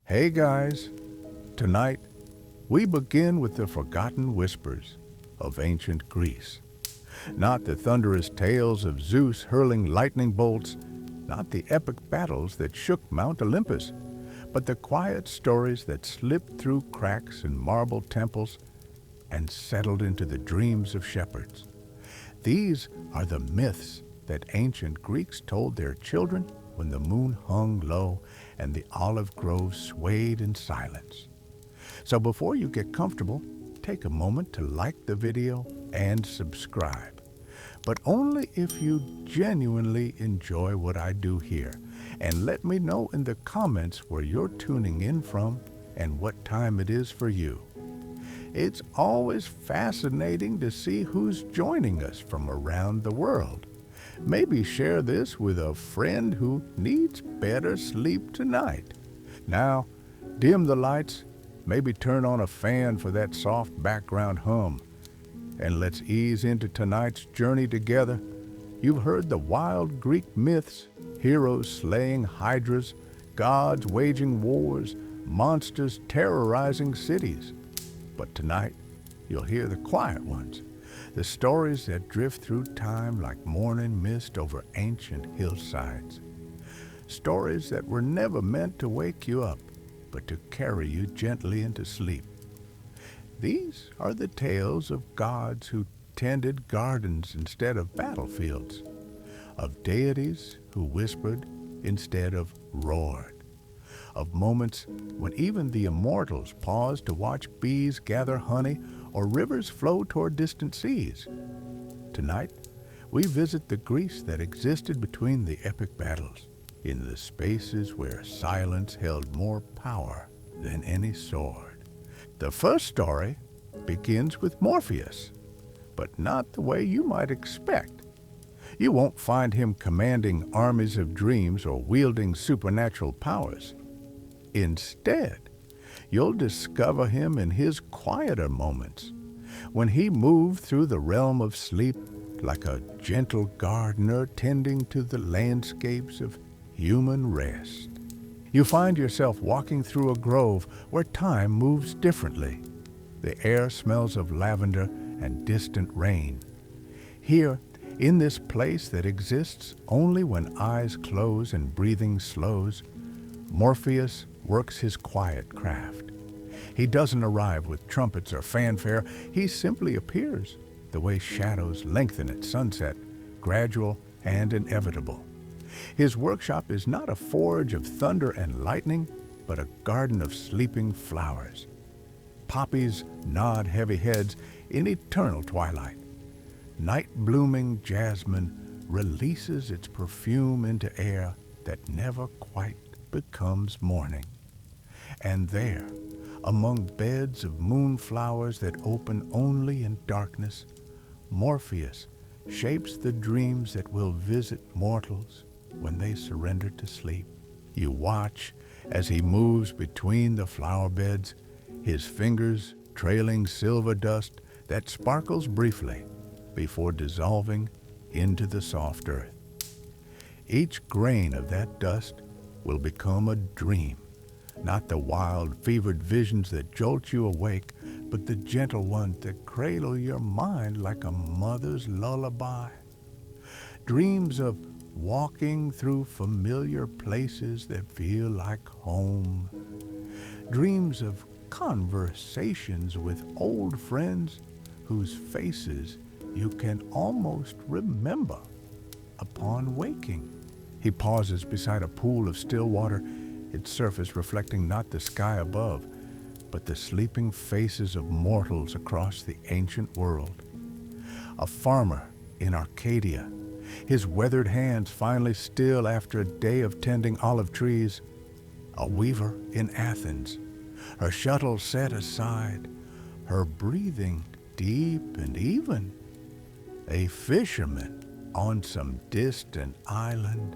Hey guys, tonight we begin with the forgotten whispers of ancient Greece. Not the thunderous tales of Zeus hurling lightning bolts, not the epic battles that shook Mount Olympus, but the quiet stories that slipped through cracks in marble temples and settled into the dreams of shepherds. These are the myths that ancient Greeks told their children when the moon hung low and the olive groves swayed in silence. So before you get comfortable, take a moment to like the video and subscribe. But only if you genuinely enjoy what I do here. And let me know in the comments where you're tuning in from and what time it is for you. It's always fascinating to see who's joining us from around the world. Maybe share this with a friend who needs better sleep tonight. Now, dim the lights, maybe turn on a fan for that soft background hum, and let's ease into tonight's journey together. You've heard the wild Greek myths, heroes slaying hydras, gods waging wars, monsters terrorizing cities. But tonight, you'll hear the quiet ones, the stories that drift through time like morning mist over ancient hillsides. Stories that were never meant to wake you up, but to carry you gently into sleep. These are the tales of gods who tended gardens instead of battlefields, of deities who whispered instead of roared, of moments when even the immortals paused to watch bees gather honey or rivers flow toward distant seas. Tonight, we visit the Greece that existed between the epic battles, in the spaces where silence held more power than any sword. The first story begins with Morpheus, but not the way you might expect. You won't find him commanding armies of dreams or wielding supernatural powers. Instead, you'll discover him in his quieter moments, when he moved through the realm of sleep like a gentle gardener tending to the landscapes of human rest. You find yourself walking through a grove where time moves differently. The air smells of lavender and distant rain. Here, in this place that exists only when eyes close and breathing slows, Morpheus works his quiet craft. He doesn't arrive with trumpets or fanfare. He simply appears, the way shadows lengthen at sunset, gradual and inevitable. His workshop is not a forge of thunder and lightning, but a garden of sleeping flowers. Poppies nod heavy heads in eternal twilight. Night-blooming jasmine releases its perfume into air that never quite becomes morning. And there, among beds of moonflowers that open only in darkness, Morpheus shapes the dreams that will visit mortals when they surrender to sleep. You watch as he moves between the flower beds, his fingers trailing silver dust that sparkles briefly before dissolving into the soft earth. Each grain of that dust will become a dream, not the wild, fevered visions that jolt you awake, but the gentle ones that cradle your mind like a mother's lullaby. Dreams of walking through familiar places that feel like home. Dreams of conversations with old friends whose faces you can almost remember upon waking. He pauses beside a pool of still water, its surface reflecting not the sky above, but the sleeping faces of mortals across the ancient world. A farmer in Arcadia, his weathered hands finally still after a day of tending olive trees. A weaver in Athens, her shuttle set aside, her breathing deep and even. A fisherman on some distant island,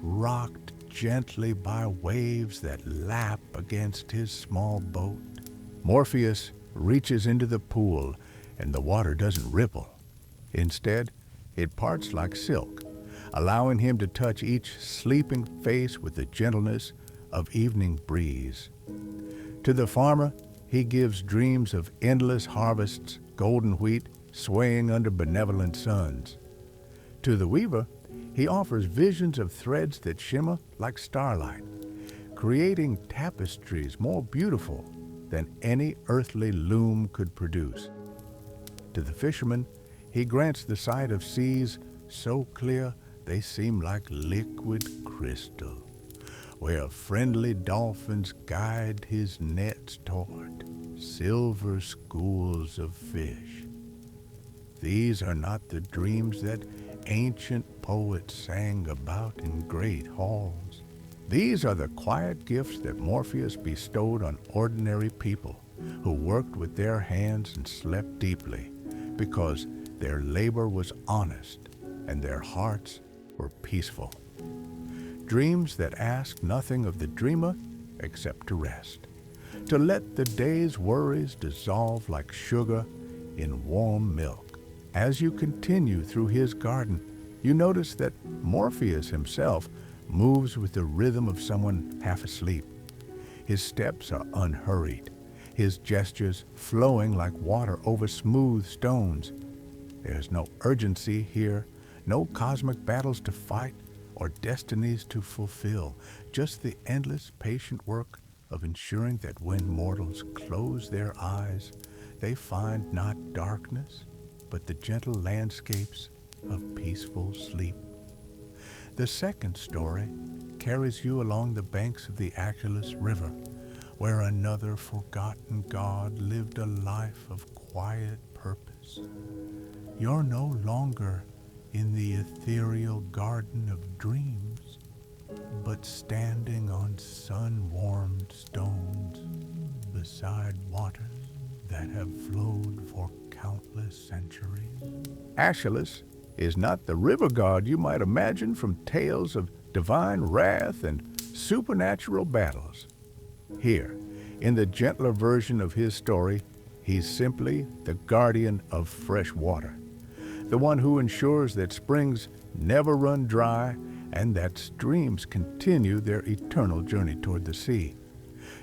rocked gently by waves that lap against his small boat. Morpheus reaches into the pool, and the water doesn't ripple. Instead, it parts like silk, allowing him to touch each sleeping face with the gentleness of evening breeze. To the farmer, he gives dreams of endless harvests, golden wheat swaying under benevolent suns. To the weaver, he offers visions of threads that shimmer like starlight, creating tapestries more beautiful than any earthly loom could produce. To the fisherman, he grants the sight of seas so clear they seem like liquid crystal, where friendly dolphins guide his nets toward silver schools of fish. These are not the dreams that ancient poets sang about in great halls. These are the quiet gifts that Morpheus bestowed on ordinary people who worked with their hands and slept deeply because their labor was honest and their hearts were peaceful. Dreams that ask nothing of the dreamer except to rest, to let the day's worries dissolve like sugar in warm milk. As you continue through his garden, you notice that Morpheus himself moves with the rhythm of someone half asleep. His steps are unhurried, his gestures flowing like water over smooth stones. There's no urgency here, no cosmic battles to fight or destinies to fulfill, just the endless patient work of ensuring that when mortals close their eyes, they find not darkness, but the gentle landscapes of peaceful sleep. The second story carries you along the banks of the Achelous River, where another forgotten god lived a life of quiet purpose. You're no longer in the ethereal garden of dreams, but standing on sun-warmed stones beside waters that have flowed for countless centuries. Aeschylus is not the river god you might imagine from tales of divine wrath and supernatural battles. Here, in the gentler version of his story, he's simply the guardian of fresh water, the one who ensures that springs never run dry and that streams continue their eternal journey toward the sea.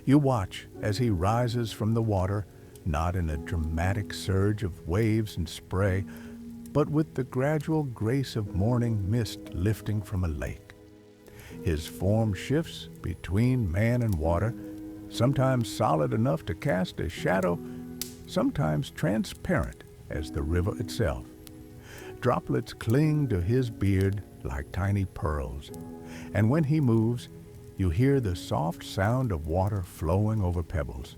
You watch as he rises from the water, not in a dramatic surge of waves and spray, but with the gradual grace of morning mist lifting from a lake. His form shifts between man and water, sometimes solid enough to cast a shadow, sometimes transparent as the river itself. Droplets cling to his beard like tiny pearls, and when he moves, you hear the soft sound of water flowing over pebbles.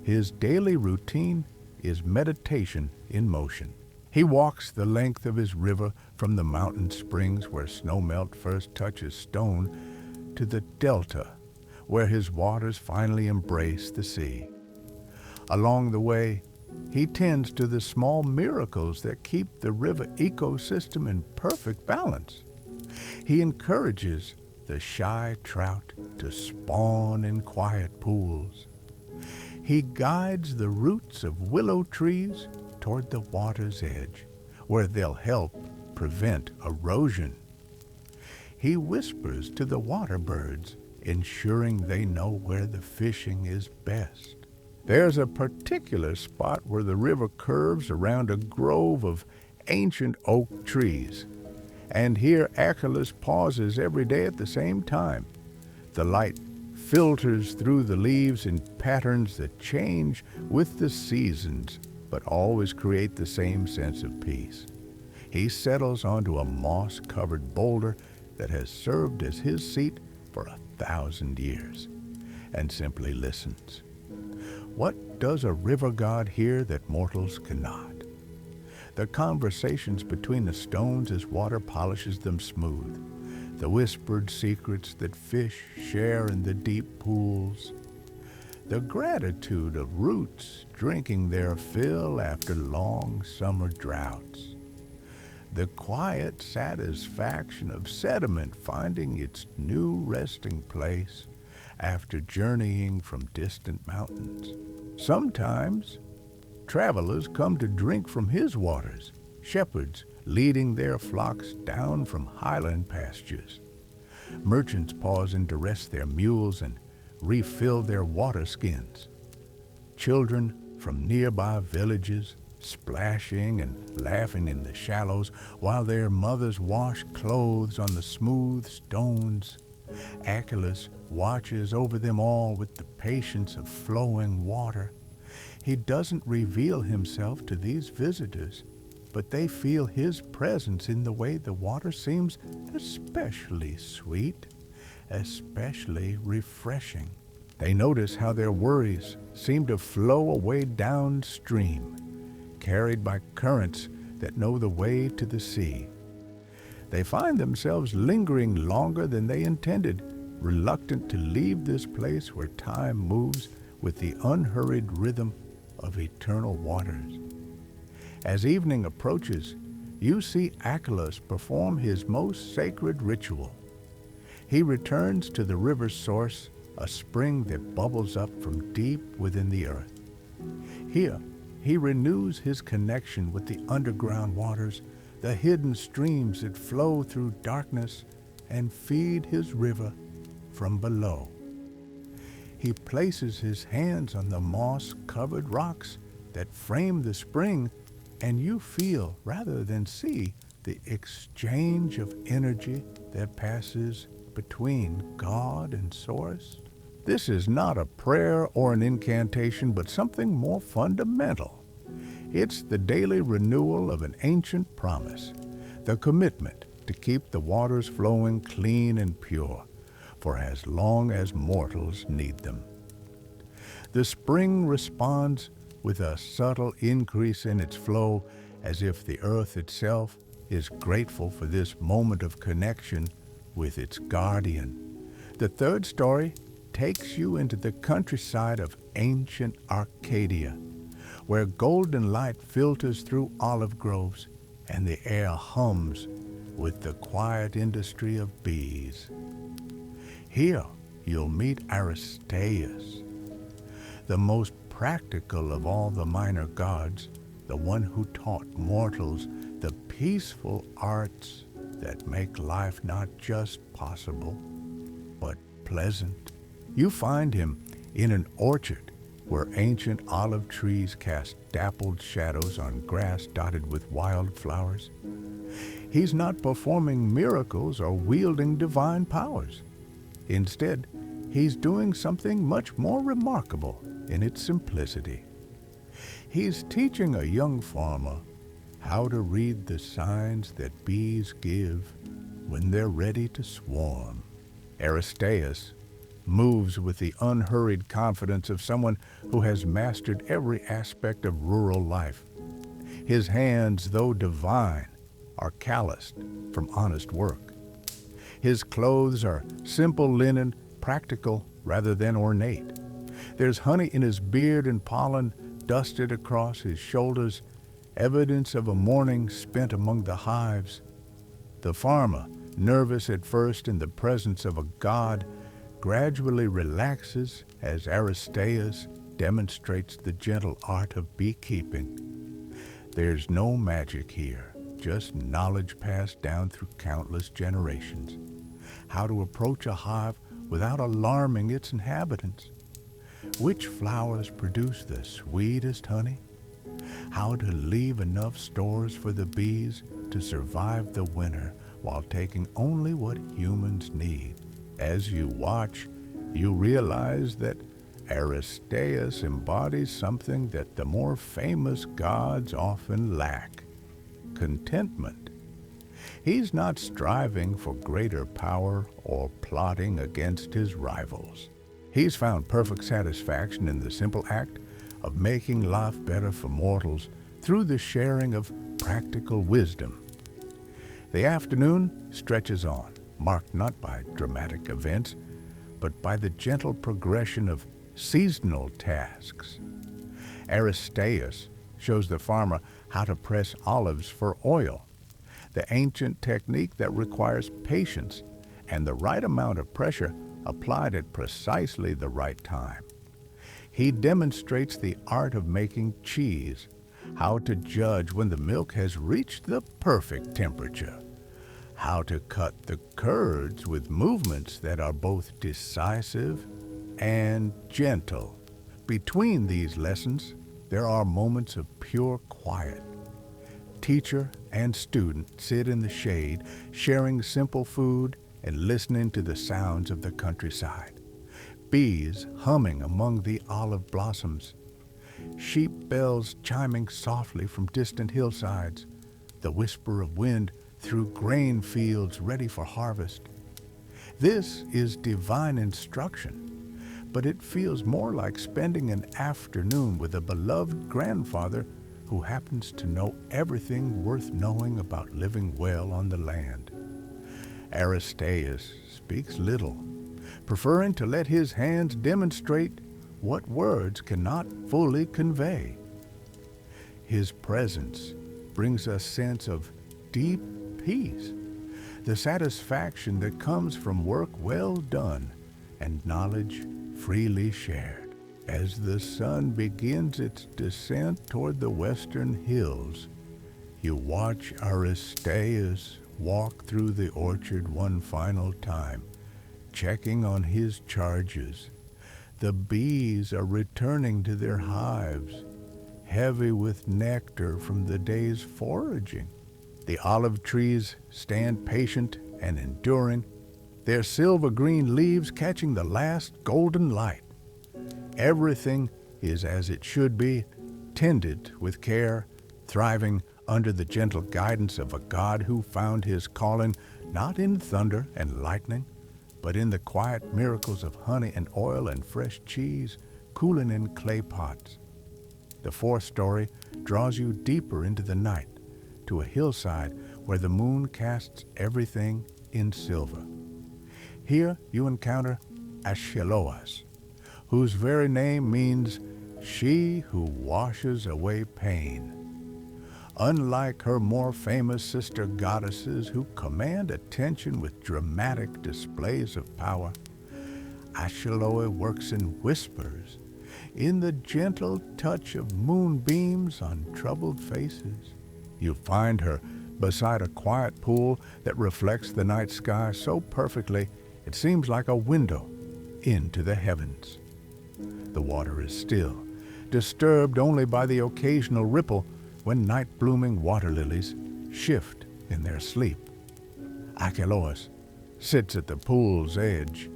His daily routine is meditation in motion. He walks the length of his river from the mountain springs where snowmelt first touches stone to the delta where his waters finally embrace the sea. Along the way, he tends to the small miracles that keep the river ecosystem in perfect balance. He encourages the shy trout to spawn in quiet pools. He guides the roots of willow trees toward the water's edge, where they'll help prevent erosion. He whispers to the water birds, ensuring they know where the fishing is best. There's a particular spot where the river curves around a grove of ancient oak trees, and here Aeschylus pauses every day at the same time. The light filters through the leaves in patterns that change with the seasons, but always create the same sense of peace. He settles onto a moss-covered boulder that has served as his seat for 1,000 years, and simply listens. What does a river god hear that mortals cannot? The conversations between the stones as water polishes them smooth, the whispered secrets that fish share in the deep pools, the gratitude of roots drinking their fill after long summer droughts, the quiet satisfaction of sediment finding its new resting place after journeying from distant mountains. Sometimes, travelers come to drink from his waters, shepherds leading their flocks down from highland pastures. Merchants pausing to rest their mules and refill their water skins. Children from nearby villages splashing and laughing in the shallows while their mothers wash clothes on the smooth stones. Achilles watches over them all with the patience of flowing water. He doesn't reveal himself to these visitors, but they feel his presence in the way the water seems especially sweet, especially refreshing. They notice how their worries seem to flow away downstream, carried by currents that know the way to the sea. They find themselves lingering longer than they intended, reluctant to leave this place where time moves with the unhurried rhythm of eternal waters. As evening approaches, you see Achilles perform his most sacred ritual. He returns to the river's source, a spring that bubbles up from deep within the earth. Here, he renews his connection with the underground waters, the hidden streams that flow through darkness and feed his river from below. He places his hands on the moss-covered rocks that frame the spring, and you feel, rather than see, the exchange of energy that passes between God and Source. This is not a prayer or an incantation, but something more fundamental. It's the daily renewal of an ancient promise, the commitment to keep the waters flowing clean and pure, for as long as mortals need them. The spring responds with a subtle increase in its flow, as if the earth itself is grateful for this moment of connection with its guardian. The third story takes you into the countryside of ancient Arcadia, where golden light filters through olive groves and the air hums with the quiet industry of bees. Here you'll meet Aristaeus, the most practical of all the minor gods, the one who taught mortals the peaceful arts that make life not just possible, but pleasant. You find him in an orchard where ancient olive trees cast dappled shadows on grass dotted with wildflowers. He's not performing miracles or wielding divine powers. Instead, he's doing something much more remarkable in its simplicity. He's teaching a young farmer how to read the signs that bees give when they're ready to swarm. Aristaeus moves with the unhurried confidence of someone who has mastered every aspect of rural life. His hands, though divine, are calloused from honest work. His clothes are simple linen, practical rather than ornate. There's honey in his beard and pollen dusted across his shoulders, evidence of a morning spent among the hives. The farmer, nervous at first in the presence of a god, gradually relaxes as Aristaeus demonstrates the gentle art of beekeeping. There's no magic here, just knowledge passed down through countless generations. How to approach a hive without alarming its inhabitants. Which flowers produce the sweetest honey? How to leave enough stores for the bees to survive the winter while taking only what humans need. As you watch, you realize that Aristaeus embodies something that the more famous gods often lack: contentment. He's not striving for greater power or plotting against his rivals. He's found perfect satisfaction in the simple act of making life better for mortals through the sharing of practical wisdom. The afternoon stretches on, marked not by dramatic events, but by the gentle progression of seasonal tasks. Aristaeus shows the farmer how to press olives for oil, the ancient technique that requires patience and the right amount of pressure applied at precisely the right time. He demonstrates the art of making cheese, how to judge when the milk has reached the perfect temperature, how to cut the curds with movements that are both decisive and gentle. Between these lessons, there are moments of pure quiet. Teacher and student sit in the shade, sharing simple food and listening to the sounds of the countryside. Bees humming among the olive blossoms. Sheep bells chiming softly from distant hillsides. The whisper of wind through grain fields ready for harvest. This is divine instruction, but it feels more like spending an afternoon with a beloved grandfather who happens to know everything worth knowing about living well on the land. Aristaeus speaks little, preferring to let his hands demonstrate what words cannot fully convey. His presence brings a sense of deep peace, the satisfaction that comes from work well done and knowledge freely shared. As the sun begins its descent toward the western hills, you watch Aristaeus walk through the orchard one final time, checking on his charges. The bees are returning to their hives, heavy with nectar from the day's foraging. The olive trees stand patient and enduring, their silver-green leaves catching the last golden light. Everything is as it should be, tended with care, thriving under the gentle guidance of a God who found his calling not in thunder and lightning, but in the quiet miracles of honey and oil and fresh cheese cooling in clay pots. The fourth story draws you deeper into the night, to a hillside where the moon casts everything in silver. Here you encounter Ashiloas, whose very name means she who washes away pain. Unlike her more famous sister goddesses who command attention with dramatic displays of power, Ashiloa works in whispers, in the gentle touch of moonbeams on troubled faces. You find her beside a quiet pool that reflects the night sky so perfectly it seems like a window into the heavens. The water is still, disturbed only by the occasional ripple when night-blooming water lilies shift in their sleep. Achelous sits at the pool's edge,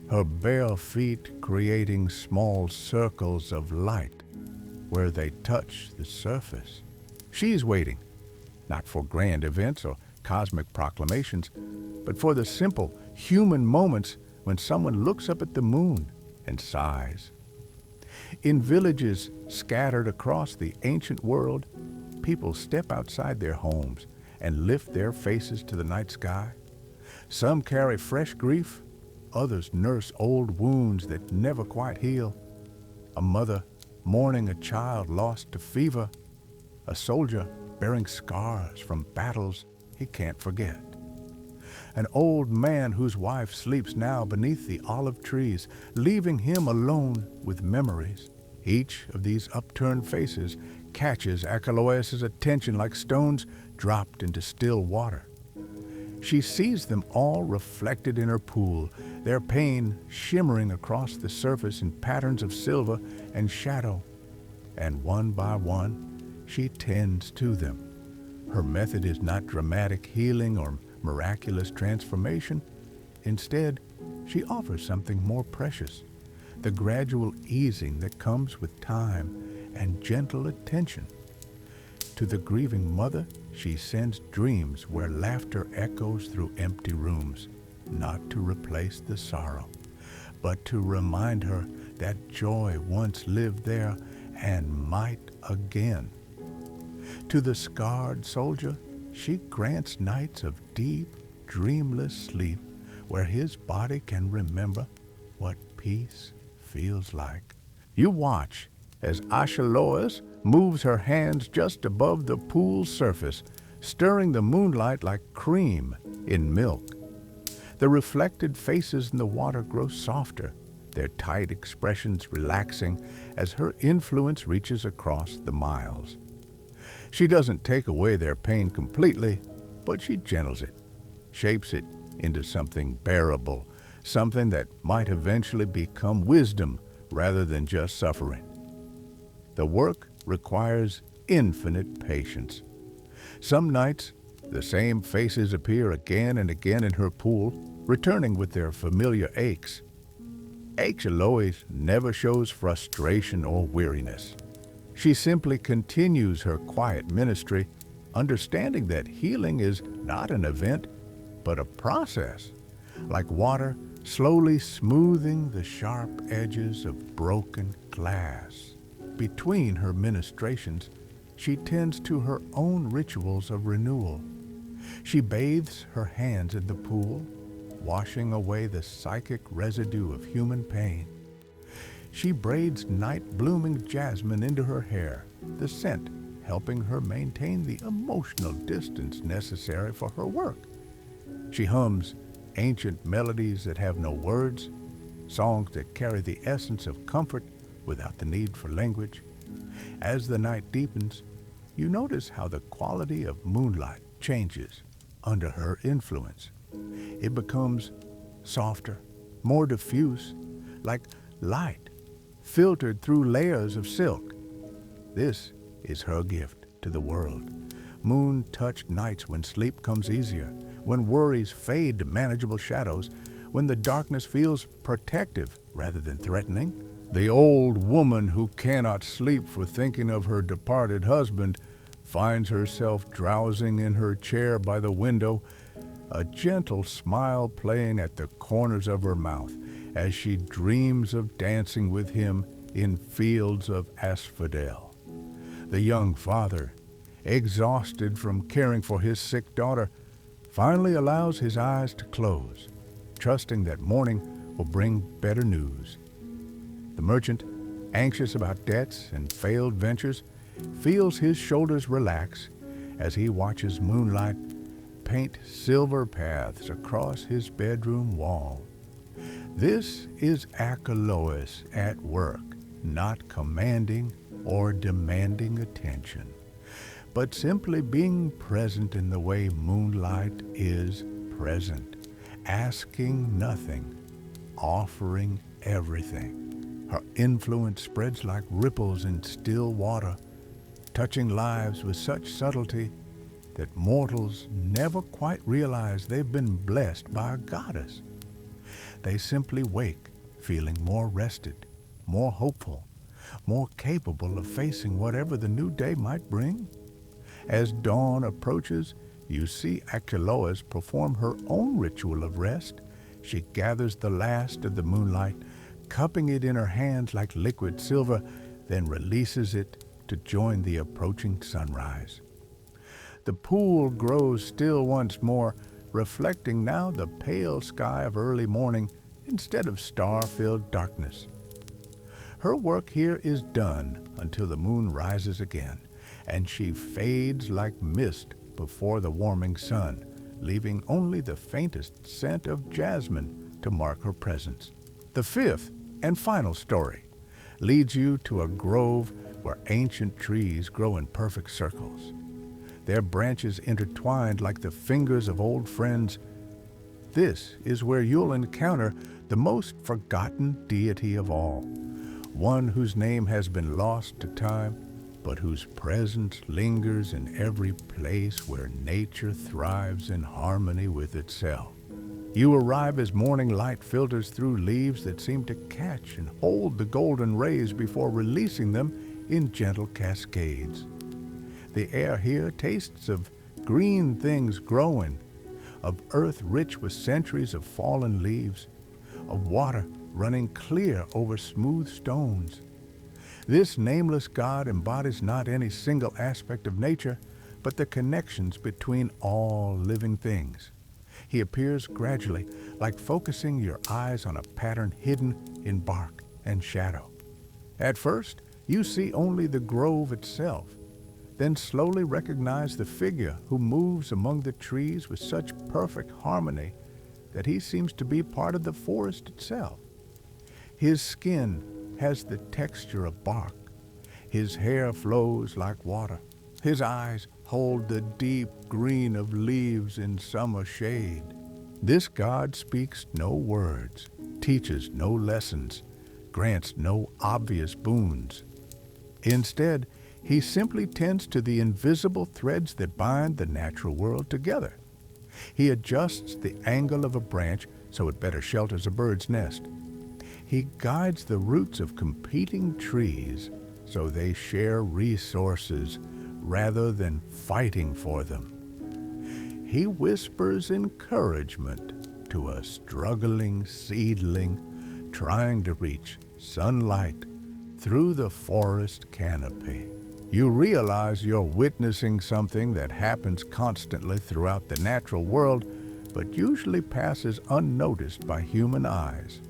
her bare feet creating small circles of light where they touch the surface. She's waiting, not for grand events or cosmic proclamations, but for the simple human moments when someone looks up at the moon and sighs. In villages scattered across the ancient world, people step outside their homes and lift their faces to the night sky. Some carry fresh grief, others nurse old wounds that never quite heal. A mother mourning a child lost to fever, a soldier bearing scars from battles he can't forget. An old man whose wife sleeps now beneath the olive trees, leaving him alone with memories. Each of these upturned faces catches Achelous' attention like stones dropped into still water. She sees them all reflected in her pool, their pain shimmering across the surface in patterns of silver and shadow. And one by one, she tends to them. Her method is not dramatic healing or miraculous transformation. Instead, she offers something more precious, the gradual easing that comes with time and gentle attention. To the grieving mother, she sends dreams where laughter echoes through empty rooms, not to replace the sorrow, but to remind her that joy once lived there and might again. To the scarred soldier, she grants nights of deep, dreamless sleep where his body can remember what peace feels like. You watch as Ashiloas moves her hands just above the pool's surface, stirring the moonlight like cream in milk. The reflected faces in the water grow softer, their tight expressions relaxing as her influence reaches across the miles. She doesn't take away their pain completely, but she gentles it. shapes it into something bearable, something that might eventually become wisdom rather than just suffering. The work requires infinite patience. Some nights, the same faces appear again and again in her pool, returning with their familiar aches. Achillois never shows frustration or weariness. She simply continues her quiet ministry, understanding that healing is not an event, but a process, like water slowly smoothing the sharp edges of broken glass. Between her ministrations, she tends to her own rituals of renewal. She bathes her hands in the pool, washing away the psychic residue of human pain. She braids night-blooming jasmine into her hair, the scent helping her maintain the emotional distance necessary for her work. She hums ancient melodies that have no words, songs that carry the essence of comfort without the need for language. As the night deepens, you notice how the quality of moonlight changes under her influence. It becomes softer, more diffuse, like light filtered through layers of silk. This is her gift to the world. Moon-touched nights when sleep comes easier, when worries fade to manageable shadows, when the darkness feels protective rather than threatening. The old woman who cannot sleep for thinking of her departed husband finds herself drowsing in her chair by the window, a gentle smile playing at the corners of her mouth as she dreams of dancing with him in fields of asphodel. The young father, exhausted from caring for his sick daughter, finally allows his eyes to close, trusting that morning will bring better news. The merchant, anxious about debts and failed ventures, feels his shoulders relax as he watches moonlight paint silver paths across his bedroom wall. This is Achillois at work, not commanding or demanding attention, but simply being present in the way moonlight is present, asking nothing, offering everything. Her influence spreads like ripples in still water, touching lives with such subtlety that mortals never quite realize they've been blessed by a goddess. They simply wake feeling more rested, more hopeful, more capable of facing whatever the new day might bring. As dawn approaches, you see Achillois perform her own ritual of rest. She gathers the last of the moonlight, cupping it in her hands like liquid silver, then releases it to join the approaching sunrise. The pool grows still once more, reflecting now the pale sky of early morning instead of star-filled darkness. Her work here is done until the moon rises again, and she fades like mist before the warming sun, leaving only the faintest scent of jasmine to mark her presence. The fifth and final story leads you to a grove where ancient trees grow in perfect circles, their branches intertwined like the fingers of old friends. This is where you'll encounter the most forgotten deity of all, one whose name has been lost to time, but whose presence lingers in every place where nature thrives in harmony with itself. You arrive as morning light filters through leaves that seem to catch and hold the golden rays before releasing them in gentle cascades. The air here tastes of green things growing, of earth rich with centuries of fallen leaves, of water running clear over smooth stones. This nameless God embodies not any single aspect of nature, but the connections between all living things. He appears gradually, like focusing your eyes on a pattern hidden in bark and shadow. At first, you see only the grove itself, then slowly recognize the figure who moves among the trees with such perfect harmony that he seems to be part of the forest itself. His skin has the texture of bark. His hair flows like water, His eyes hold the deep green of leaves in summer shade. This God speaks no words, teaches no lessons, grants no obvious boons. Instead, he simply tends to the invisible threads that bind the natural world together. He adjusts the angle of a branch so it better shelters a bird's nest. He guides the roots of competing trees so they share resources rather than fighting for them. He whispers encouragement to a struggling seedling trying to reach sunlight through the forest canopy. You realize you're witnessing something that happens constantly throughout the natural world, but usually passes unnoticed by human eyes.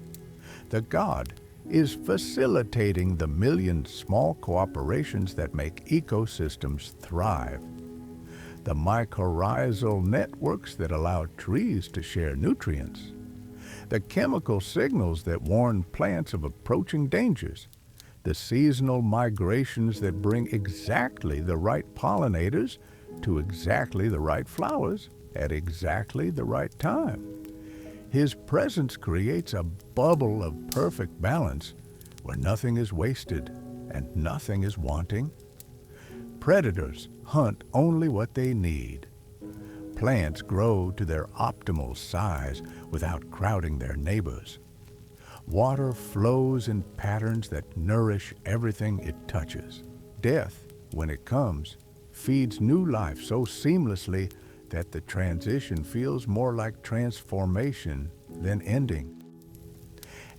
The God is facilitating the million small cooperations that make ecosystems thrive. The mycorrhizal networks that allow trees to share nutrients. The chemical signals that warn plants of approaching dangers. The seasonal migrations that bring exactly the right pollinators to exactly the right flowers at exactly the right time. His presence creates a bubble of perfect balance where nothing is wasted and nothing is wanting. Predators hunt only what they need. Plants grow to their optimal size without crowding their neighbors. Water flows in patterns that nourish everything it touches. Death, when it comes, feeds new life so seamlessly that the transition feels more like transformation than ending.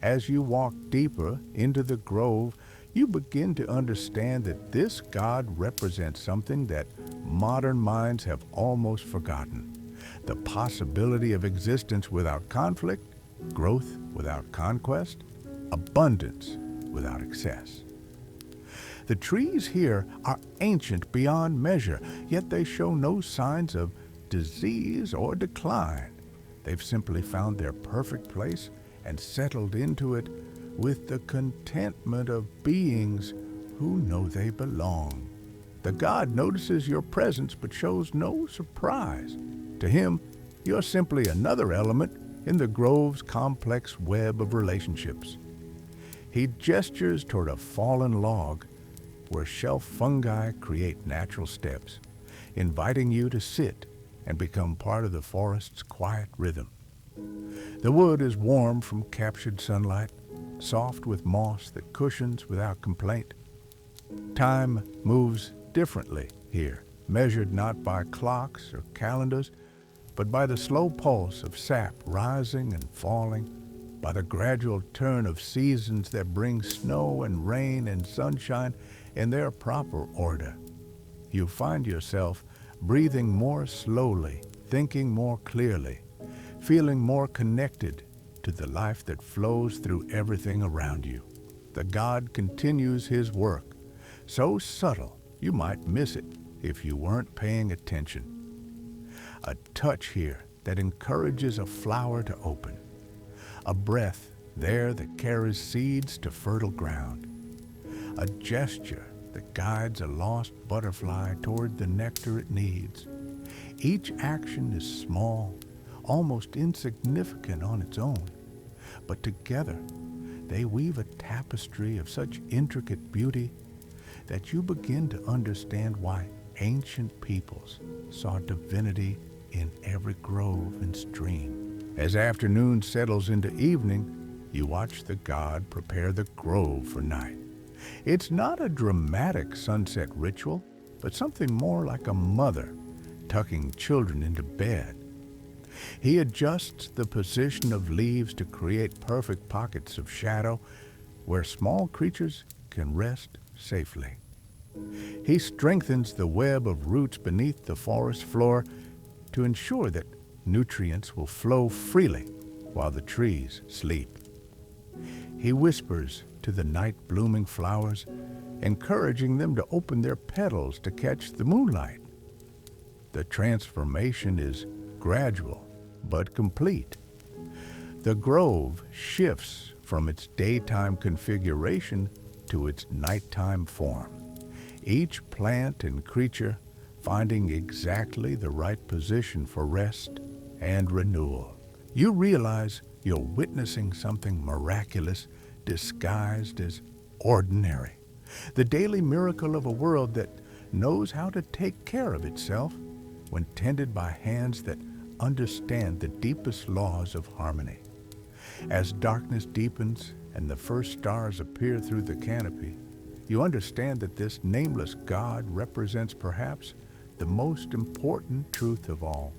As you walk deeper into the grove, you begin to understand that this God represents something that modern minds have almost forgotten. The possibility of existence without conflict, growth without conquest, abundance without excess. The trees here are ancient beyond measure, yet they show no signs of disease or decline. They've simply found their perfect place and settled into it with the contentment of beings who know they belong. The God notices your presence but shows no surprise. To him, you're simply another element in the grove's complex web of relationships. He gestures toward a fallen log where shelf fungi create natural steps, inviting you to sit and become part of the forest's quiet rhythm. The wood is warm from captured sunlight, soft with moss that cushions without complaint. Time moves differently here, measured not by clocks or calendars, but by the slow pulse of sap rising and falling, by the gradual turn of seasons that bring snow and rain and sunshine in their proper order. You find yourself breathing more slowly, thinking more clearly, feeling more connected to the life that flows through everything around you. The God continues his work, so subtle you might miss it if you weren't paying attention. A touch here that encourages a flower to open. A breath there that carries seeds to fertile ground. A gesture that guides a lost butterfly toward the nectar it needs. Each action is small, almost insignificant on its own, but together they weave a tapestry of such intricate beauty that you begin to understand why ancient peoples saw divinity in every grove and stream. As afternoon settles into evening, you watch the God prepare the grove for night. It's not a dramatic sunset ritual, but something more like a mother tucking children into bed. He adjusts the position of leaves to create perfect pockets of shadow where small creatures can rest safely. He strengthens the web of roots beneath the forest floor to ensure that nutrients will flow freely while the trees sleep. He whispers to the night-blooming flowers, encouraging them to open their petals to catch the moonlight. The transformation is gradual but complete. The grove shifts from its daytime configuration to its nighttime form. each plant and creature finding exactly the right position for rest and renewal. You realize you're witnessing something miraculous disguised as ordinary, the daily miracle of a world that knows how to take care of itself when tended by hands that understand the deepest laws of harmony. As darkness deepens and the first stars appear through the canopy, you understand that this nameless God represents perhaps the most important truth of all,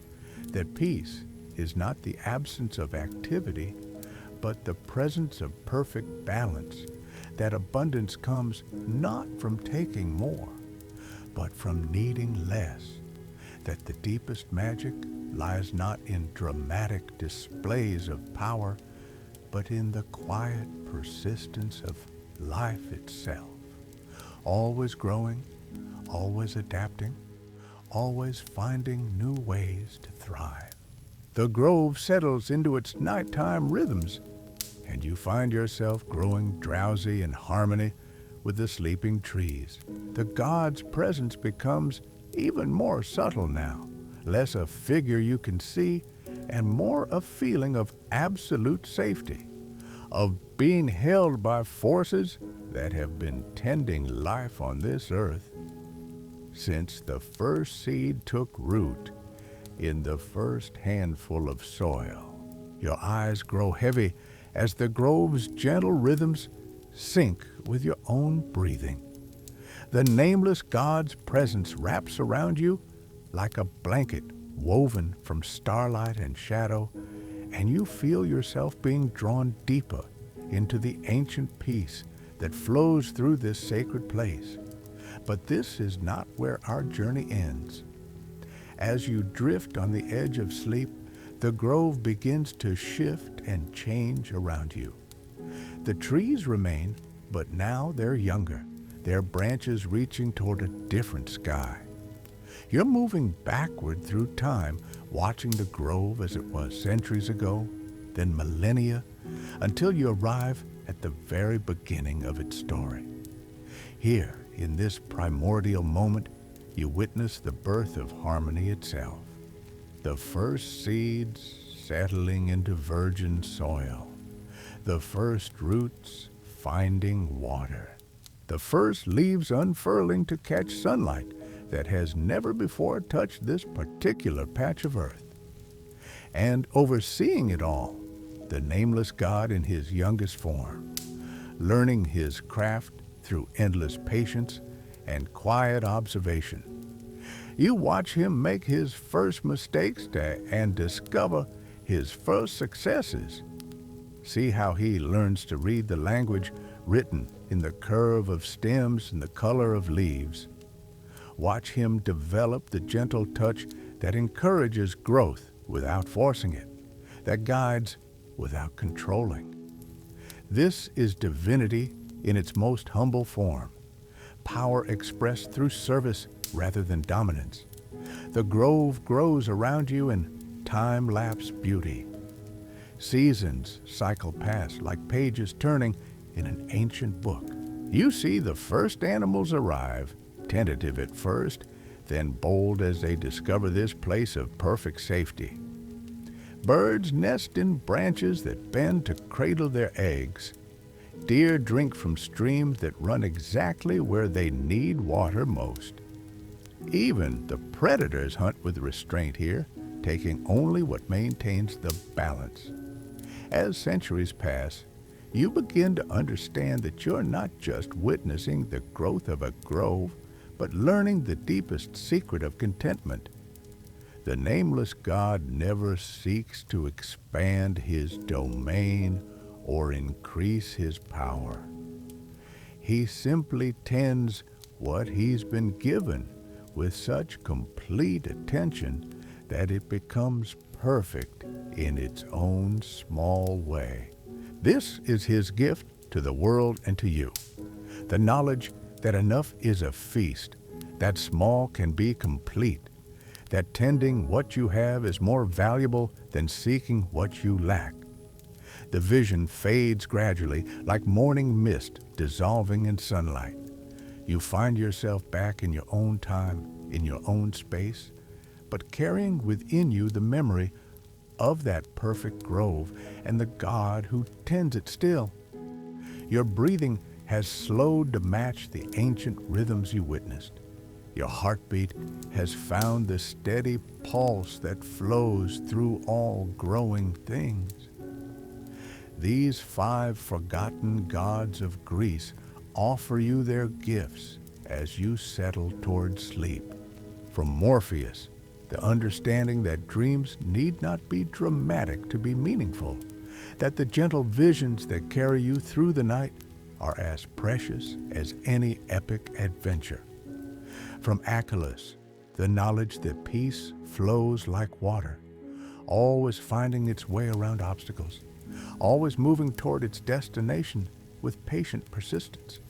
that peace is not the absence of activity, but the presence of perfect balance, that abundance comes not from taking more, but from needing less, that the deepest magic lies not in dramatic displays of power, but in the quiet persistence of life itself, always growing, always adapting, always finding new ways to thrive. The grove settles into its nighttime rhythms, and you find yourself growing drowsy in harmony with the sleeping trees. The God's presence becomes even more subtle now, less a figure you can see and more a feeling of absolute safety, of being held by forces that have been tending life on this earth since the first seed took root in the first handful of soil. Your eyes grow heavy as the grove's gentle rhythms sync with your own breathing. The nameless God's presence wraps around you like a blanket woven from starlight and shadow, and you feel yourself being drawn deeper into the ancient peace that flows through this sacred place. But this is not where our journey ends. As you drift on the edge of sleep, the grove begins to shift and change around you. The trees remain, but now they're younger, their branches reaching toward a different sky. You're moving backward through time, watching the grove as it was centuries ago, then millennia, until you arrive at the very beginning of its story. Here, in this primordial moment, you witness the birth of harmony itself. The first seeds settling into virgin soil, the first roots finding water, the first leaves unfurling to catch sunlight that has never before touched this particular patch of earth. And overseeing it all, the nameless God in his youngest form, learning his craft through endless patience and quiet observation. You watch him make his first mistakes and discover his first successes. See how he learns to read the language written in the curve of stems and the color of leaves. Watch him develop the gentle touch that encourages growth without forcing it, that guides without controlling. This is divinity in its most humble form, power expressed through service rather than dominance. The grove grows around you in time-lapse beauty. Seasons cycle past like pages turning in an ancient book. You see the first animals arrive, tentative at first, then bold as they discover this place of perfect safety. Birds nest in branches that bend to cradle their eggs. Deer drink from streams that run exactly where they need water most. Even the predators hunt with restraint here, taking only what maintains the balance. As centuries pass, you begin to understand that you're not just witnessing the growth of a grove, but learning the deepest secret of contentment. The nameless God never seeks to expand his domain or increase his power. He simply tends what he's been given with such complete attention that it becomes perfect in its own small way. This is his gift to the world and to you. The knowledge that enough is a feast, that small can be complete, that tending what you have is more valuable than seeking what you lack. The vision fades gradually like morning mist dissolving in sunlight. You find yourself back in your own time, in your own space, but carrying within you the memory of that perfect grove and the God who tends it still. Your breathing has slowed to match the ancient rhythms you witnessed. Your heartbeat has found the steady pulse that flows through all growing things. These 5 forgotten gods of Greece offer you their gifts as you settle toward sleep. From Morpheus, the understanding that dreams need not be dramatic to be meaningful, that the gentle visions that carry you through the night are as precious as any epic adventure. From Achilles, the knowledge that peace flows like water, always finding its way around obstacles, always moving toward its destination with patient persistence.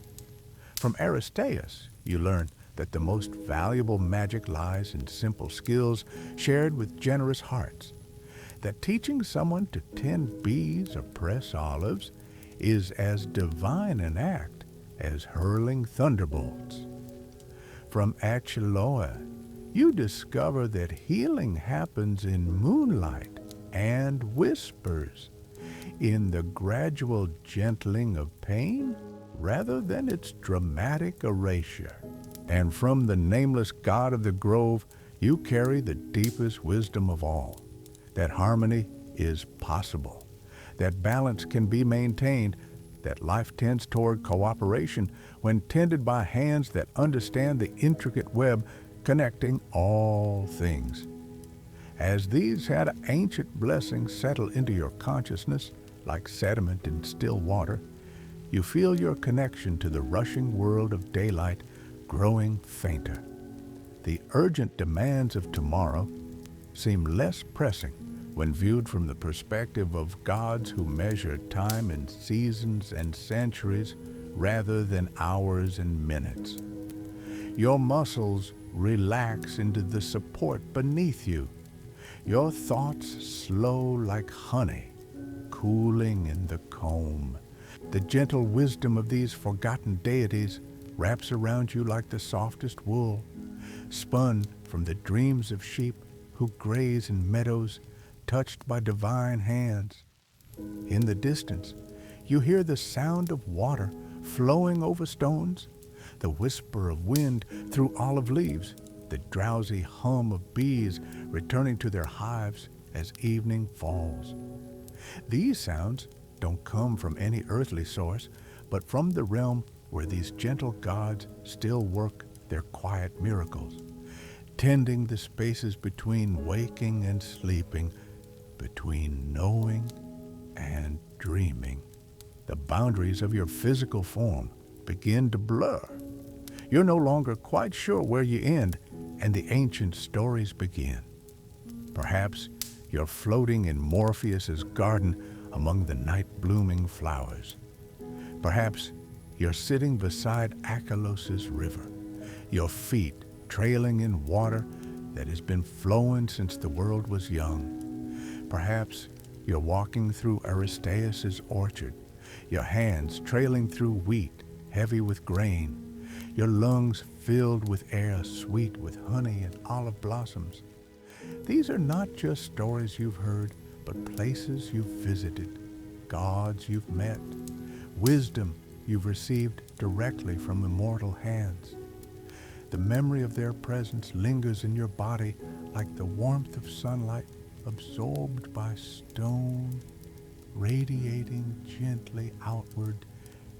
From Aristeas, you learn that the most valuable magic lies in simple skills shared with generous hearts, that teaching someone to tend bees or press olives is as divine an act as hurling thunderbolts. From Achiloa, you discover that healing happens in moonlight and whispers, in the gradual gentling of pain rather than its dramatic erasure. And from the nameless God of the Grove, you carry the deepest wisdom of all, that harmony is possible, that balance can be maintained, that life tends toward cooperation when tended by hands that understand the intricate web connecting all things. As these had ancient blessings settle into your consciousness like sediment in still water, you feel your connection to the rushing world of daylight growing fainter. The urgent demands of tomorrow seem less pressing when viewed from the perspective of gods who measure time in seasons and centuries rather than hours and minutes. Your muscles relax into the support beneath you. Your thoughts slow like honey, cooling in the comb. The gentle wisdom of these forgotten deities wraps around you like the softest wool, spun from the dreams of sheep who graze in meadows touched by divine hands. In the distance, you hear the sound of water flowing over stones, the whisper of wind through olive leaves, the drowsy hum of bees returning to their hives as evening falls. These sounds don't come from any earthly source, but from the realm where these gentle gods still work their quiet miracles, tending the spaces between waking and sleeping, between knowing and dreaming. The boundaries of your physical form begin to blur. You're no longer quite sure where you end, and the ancient stories begin. Perhaps you're floating in Morpheus's garden among the night-blooming flowers. Perhaps you're sitting beside Achelos's river, your feet trailing in water that has been flowing since the world was young. Perhaps you're walking through Aristeas's orchard, your hands trailing through wheat heavy with grain, your lungs filled with air sweet with honey and olive blossoms. These are not just stories you've heard, but places you've visited, gods you've met, wisdom you've received directly from immortal hands. The memory of their presence lingers in your body like the warmth of sunlight absorbed by stone, radiating gently outward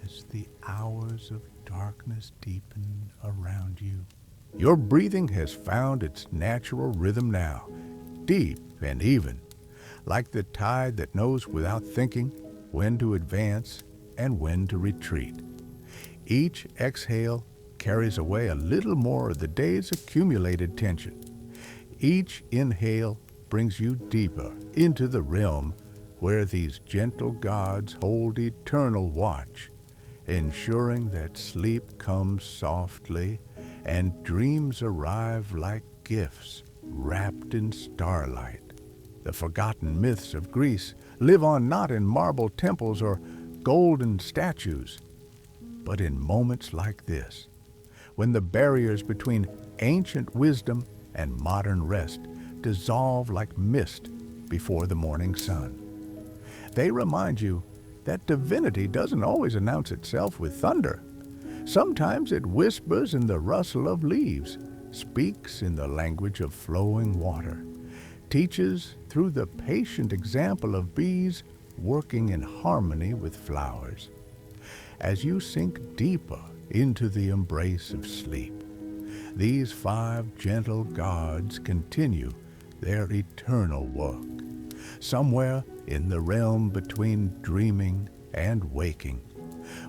as the hours of darkness deepen around you. Your breathing has found its natural rhythm now, deep and even, like the tide that knows without thinking when to advance and when to retreat. Each exhale carries away a little more of the day's accumulated tension. Each inhale brings you deeper into the realm where these gentle gods hold eternal watch, ensuring that sleep comes softly and dreams arrive like gifts wrapped in starlight. The forgotten myths of Greece live on not in marble temples or golden statues, but in moments like this, when the barriers between ancient wisdom and modern rest dissolve like mist before the morning sun. They remind you that divinity doesn't always announce itself with thunder. Sometimes it whispers in the rustle of leaves, speaks in the language of flowing water, teaches through the patient example of bees working in harmony with flowers. As you sink deeper into the embrace of sleep, these five gentle gods continue their eternal work, somewhere in the realm between dreaming and waking.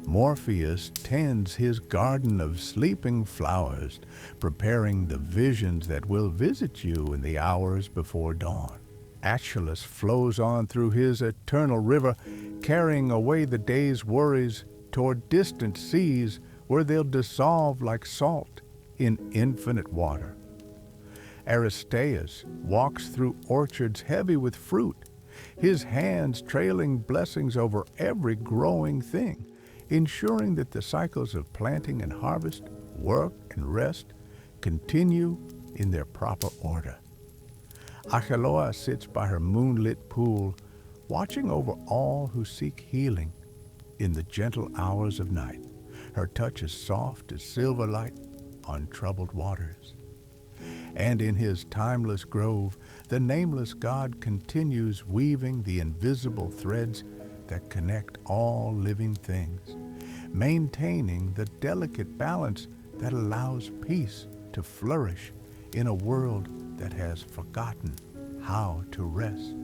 Morpheus tends his garden of sleeping flowers, preparing the visions that will visit you in the hours before dawn. Aeschylus flows on through his eternal river, carrying away the day's worries toward distant seas where they'll dissolve like salt in infinite water. Aristaeus walks through orchards heavy with fruit, his hands trailing blessings over every growing thing, ensuring that the cycles of planting and harvest, work and rest continue in their proper order. Acheloa sits by her moonlit pool, watching over all who seek healing in the gentle hours of night. Her touch is soft as silver light on troubled waters. And in his timeless grove, the nameless God continues weaving the invisible threads that connect all living things, maintaining the delicate balance that allows peace to flourish in a world that has forgotten how to rest.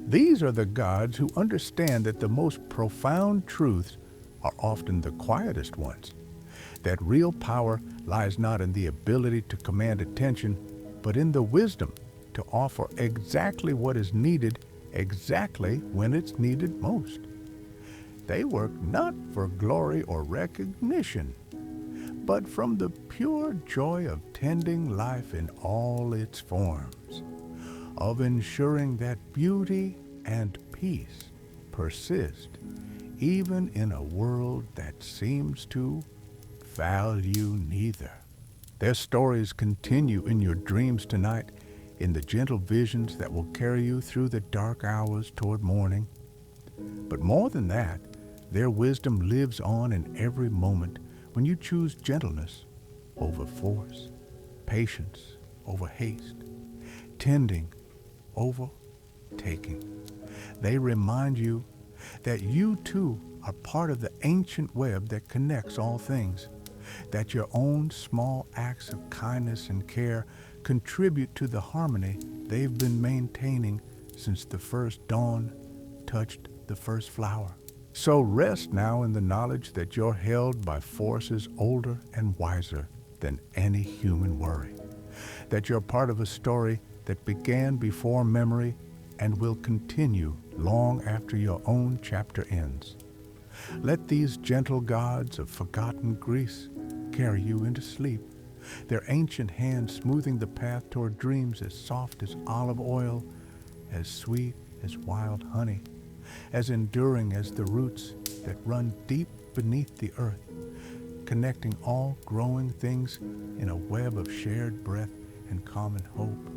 These are the gods who understand that the most profound truths are often the quietest ones, that real power lies not in the ability to command attention, but in the wisdom to offer exactly what is needed exactly when it's needed most. They work not for glory or recognition, but from the pure joy of tending life in all its forms, of ensuring that beauty and peace persist even in a world that seems to value neither. Their stories continue in your dreams tonight, in the gentle visions that will carry you through the dark hours toward morning. But more than that, their wisdom lives on in every moment when you choose gentleness over force, patience over haste, tending over taking. They remind you that you too are part of the ancient web that connects all things, that your own small acts of kindness and care contribute to the harmony they've been maintaining since the first dawn touched the first flower. So rest now in the knowledge that you're held by forces older and wiser than any human worry, that you're part of a story that began before memory and will continue long after your own chapter ends. Let these gentle gods of forgotten Greece carry you into sleep, their ancient hands smoothing the path toward dreams as soft as olive oil, as sweet as wild honey, as enduring as the roots that run deep beneath the earth, connecting all growing things in a web of shared breath and common hope.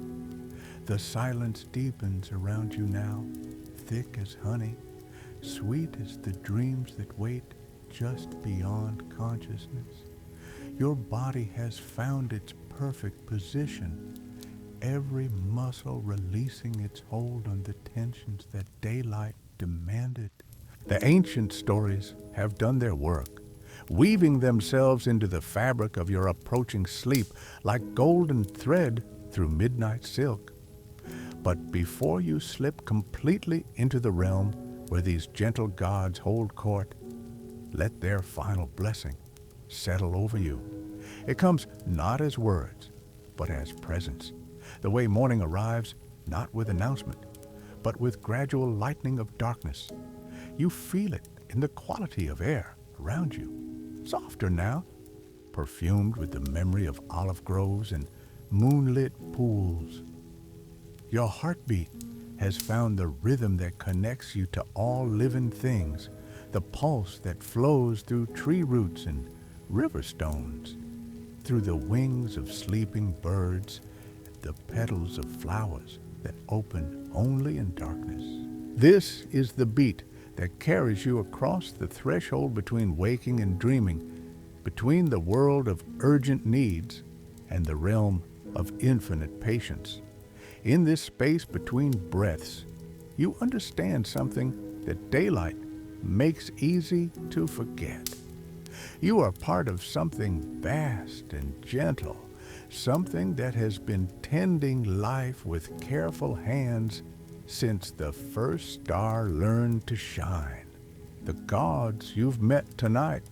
The silence deepens around you now, thick as honey, sweet as the dreams that wait just beyond consciousness. Your body has found its perfect position, every muscle releasing its hold on the tensions that daylight demanded. The ancient stories have done their work, weaving themselves into the fabric of your approaching sleep like golden thread through midnight silk. But before you slip completely into the realm where these gentle gods hold court, let their final blessing settle over you. It comes not as words, but as presence. The way morning arrives, not with announcement, but with gradual lightening of darkness. You feel it in the quality of air around you, softer now, perfumed with the memory of olive groves and moonlit pools. Your heartbeat has found the rhythm that connects you to all living things, the pulse that flows through tree roots and river stones. through the wings of sleeping birds, the petals of flowers that open only in darkness. This is the beat that carries you across the threshold between waking and dreaming, between the world of urgent needs and the realm of infinite patience. In this space between breaths, you understand something that daylight makes easy to forget. You are part of something vast and gentle, something that has been tending life with careful hands since the first star learned to shine. The gods you've met tonight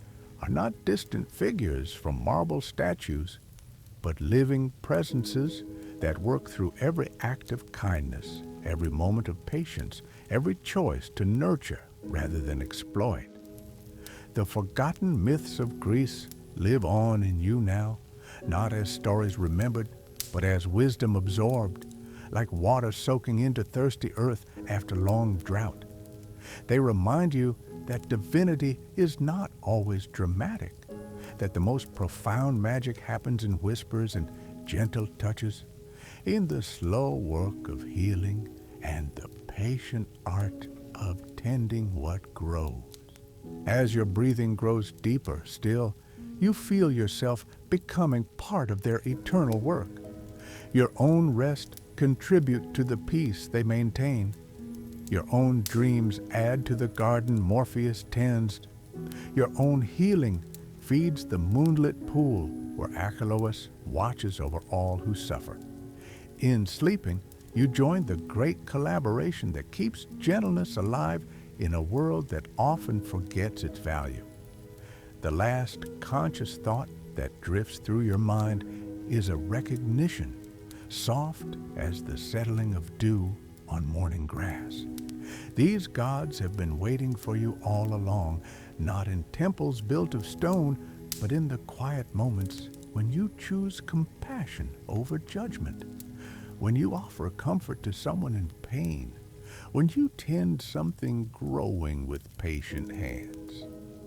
are not distant figures from marble statues, but living presences that work through every act of kindness, every moment of patience, every choice to nurture rather than exploit. The forgotten myths of Greece live on in you now, not as stories remembered, but as wisdom absorbed, like water soaking into thirsty earth after long drought. They remind you that divinity is not always dramatic, that the most profound magic happens in whispers and gentle touches, in the slow work of healing and the patient art of tending what grows. As your breathing grows deeper still, you feel yourself becoming part of their eternal work. Your own rest contribute to the peace they maintain. Your own dreams add to the garden Morpheus tends. Your own healing feeds the moonlit pool where Achelous watches over all who suffer. In sleeping, you join the great collaboration that keeps gentleness alive in a world that often forgets its value. The last conscious thought that drifts through your mind is a recognition, soft as the settling of dew on morning grass. These gods have been waiting for you all along, not in temples built of stone, but in the quiet moments when you choose compassion over judgment, when you offer comfort to someone in pain, when you tend something growing with patient hands.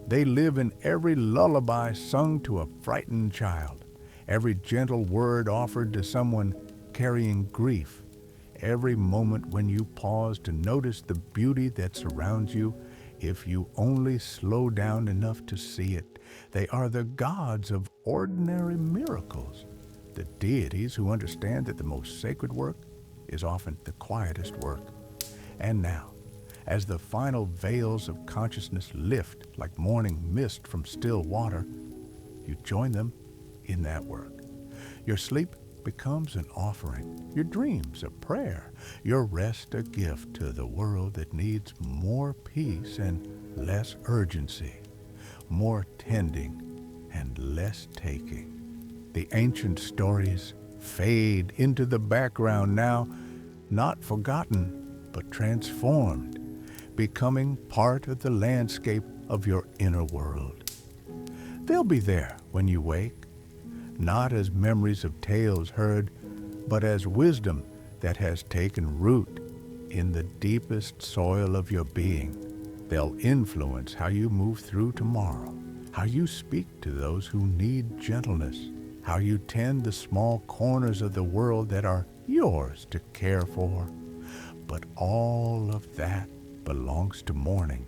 They live in every lullaby sung to a frightened child, every gentle word offered to someone carrying grief, every moment when you pause to notice the beauty that surrounds you. If you only slow down enough to see it, they are the gods of ordinary miracles, the deities who understand that the most sacred work is often the quietest work. And now, as the final veils of consciousness lift like morning mist from still water, you join them in that work. Your sleep becomes an offering, your dreams a prayer, your rest a gift to the world that needs more peace and less urgency, more tending and less taking. The ancient stories fade into the background now, not forgotten, but transformed, becoming part of the landscape of your inner world. They'll be there when you wake, not as memories of tales heard, but as wisdom that has taken root in the deepest soil of your being. They'll influence how you move through tomorrow, how you speak to those who need gentleness, how you tend the small corners of the world that are yours to care for. But all of that belongs to morning.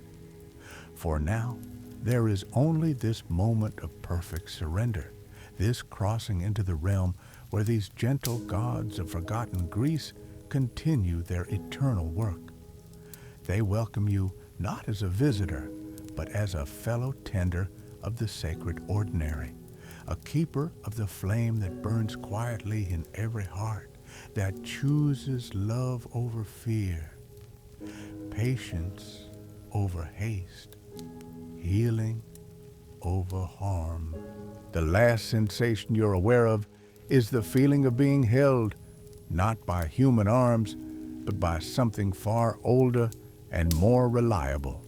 For now, there is only this moment of perfect surrender, this crossing into the realm where these gentle gods of forgotten Greece continue their eternal work. They welcome you not as a visitor, but as a fellow tender of the sacred ordinary, a keeper of the flame that burns quietly in every heart, that chooses love over fear, patience over haste, healing over harm. The last sensation you're aware of is the feeling of being held, not by human arms, but by something far older and more reliable.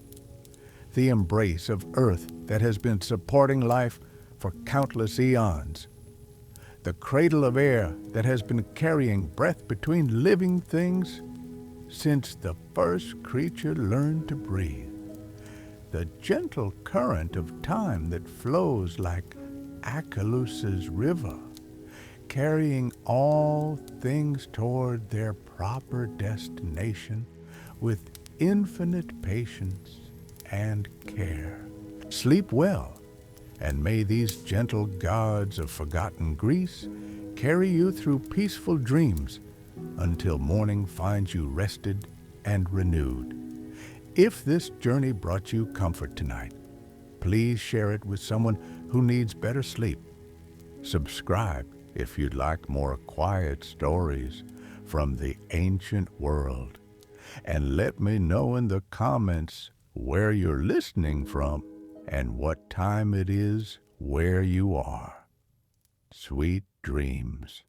The embrace of earth that has been supporting life for countless eons. The cradle of air that has been carrying breath between living things since the first creature learned to breathe. The gentle current of time that flows like Acalusa's river, carrying all things toward their proper destination with infinite patience and care. Sleep well, and may these gentle gods of forgotten Greece carry you through peaceful dreams until morning finds you rested and renewed. If this journey brought you comfort tonight, please share it with someone who needs better sleep. Subscribe if you'd like more quiet stories from the ancient world. And let me know in the comments where you're listening from and what time it is where you are. Sweet dreams.